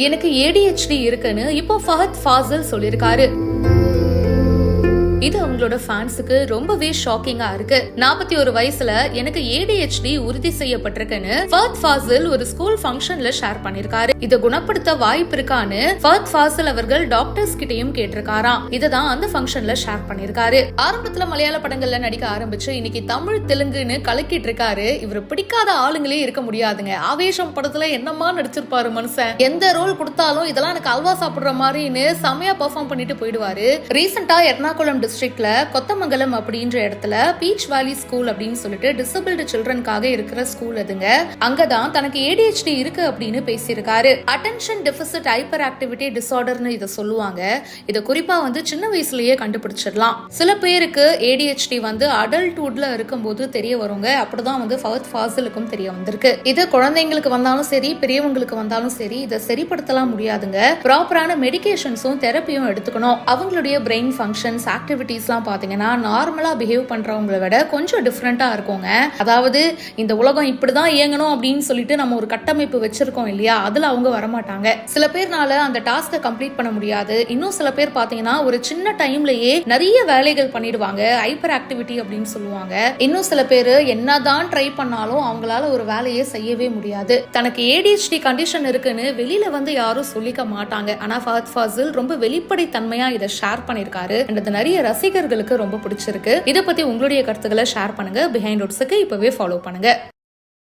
எனக்கு ADHD இருக்குன்னு இப்போ ஃபஹத் ஃபாசில் சொல்லிருக்காரு. இது அவங்களோட ஃபேன்ஸுக்கு ரொம்பவே ஷாக்கிங்கா இருக்கு. 41 வயசுல எனக்கு ADHD உறுதி செய்யப்பட்டிருக்குன்னு ஃபஹத் ஃபாசில் ஒரு ஸ்கூல் ஃபங்க்ஷன்ல ஷேர் பண்ணிருக்காரு. இத குணப்படுத்த வாய்ப்பு இருக்கான்னு ஃபஹத் ஃபாசில் அவர்கள் டாக்டர்ஸ் கிட்டயும் கேட்டிருக்காராம். இததான் அந்த ஃபங்க்ஷன்ல ஷேர் பண்ணிருக்காரு. ஆரம்பத்துல மலையாள படங்கள்ல நடிக்க ஆரம்பிச்சு இன்னைக்கு தமிழ் தெலுங்குன்னு கலக்கிட்டு இருக்காரு. இவரு பிடிக்காத ஆளுங்களே இருக்க முடியாதுங்க. ஆவேசம் படத்துல என்னமா நடிச்சிருப்பாரு மனுஷன். எந்த ரோல் கொடுத்தாலும் இதெல்லாம் எனக்கு அல்வா சாப்பிடுற மாதிரின்னு செமையா பெர்ஃபார்ம் பண்ணிட்டு போயிடுவாரு. ரீசெண்டா எர்ணாகுளம் டிஸ்ட்ரிக்ட்ல கொத்தமங்கலம் அப்படின்ற இடத்துல பீச் வேலி ஸ்கூல் அப்படின்னு சொல்லிட்டு டிசபிள்டு சில்ட்ரனுக்காக இருக்கிற ஸ்கூல் அதுங்க. அங்கதான் தனக்கு ADHD இருக்கு அப்படின்னு பேசியிருக்காரு. அட்டென்ஷன் டெபிசிட் ஹைப்பர் ஆக்டிவிட்டி டிசார்டர்னு இதை சொல்லுவாங்க. இதை குறிப்பா சின்ன வயசுலயே கண்டுபிடிச்சிடலாம். சில பேருக்கு ADHD அடல்ட்ஹுட்ல இருக்கும்போது தெரிய வருங்க. அப்படிதான் ஃபஹத் ஃபாசிலுக்கும் தெரிய வந்திருக்கு. இது குழந்தைங்களுக்கு வந்தாலும் சரி பெரியவங்களுக்கு வந்தாலும் சரி இதை சரிப்படுத்தலாம் முடியாதுங்க. ப்ராப்பரான மெடிகேஷன்ஸும் தெரப்பியும் எடுத்துக்கணும். அவங்களுடைய பிரெயின் ஃபங்க்ஷன்ஸ் ஆக்டிவிட்டிஸ்லாம் பாத்தீங்கன்னா நார்மலா பிஹேவ் பண்றவங்களை விட கொஞ்சம் டிஃப்ரெண்டா இருக்குங்க. அதாவது இந்த உலகம் இப்படிதான் இயங்கணும் அப்படின்னு சொல்லிட்டு நம்ம ஒரு கட்டமைப்பு வச்சிருக்கோம் இல்லையா, அதுல அவங்க வரமாட்டாங்க. சில பேர்னால அந்த டாஸ்கை கம்ப்ளீட் பண்ண முடியாது. இன்னும் சில பேர் பாத்தீங்கன்னா ஒரு சின்ன டைம்லயே நிறைய வேலைகள் பண்ணிடுவாங்க. ஹைப்பர் ஆக்டிவிட்டி அப்படின்னு சொல்லுவாங்க. இன்னும் சில பேர் என்னதான் ட்ரை பண்ணாலும் அவங்களால ஒரு வேலையை செய்யவே முடியாது. தனக்கு ADHD கண்டிஷன் இருக்குன்னு வெளியில யாரும் சொல்லிக்க மாட்டாங்க. ஆனா ஃபஹத் ஃபாசில் ரொம்ப வெளிப்படை தன்மையா இதை ஷேர் பண்ணிருக்காரு. நிறைய ரசிகர்களுக்கு ரொம்ப பிடிச்சிருக்கு. இதை பத்தி உங்களுடைய கருத்துக்களை ஷேர் பண்ணுங்க. பிஹைண்ட் ரூட்ஸ்க்கு இப்பவே ஃபாலோ பண்ணுங்க.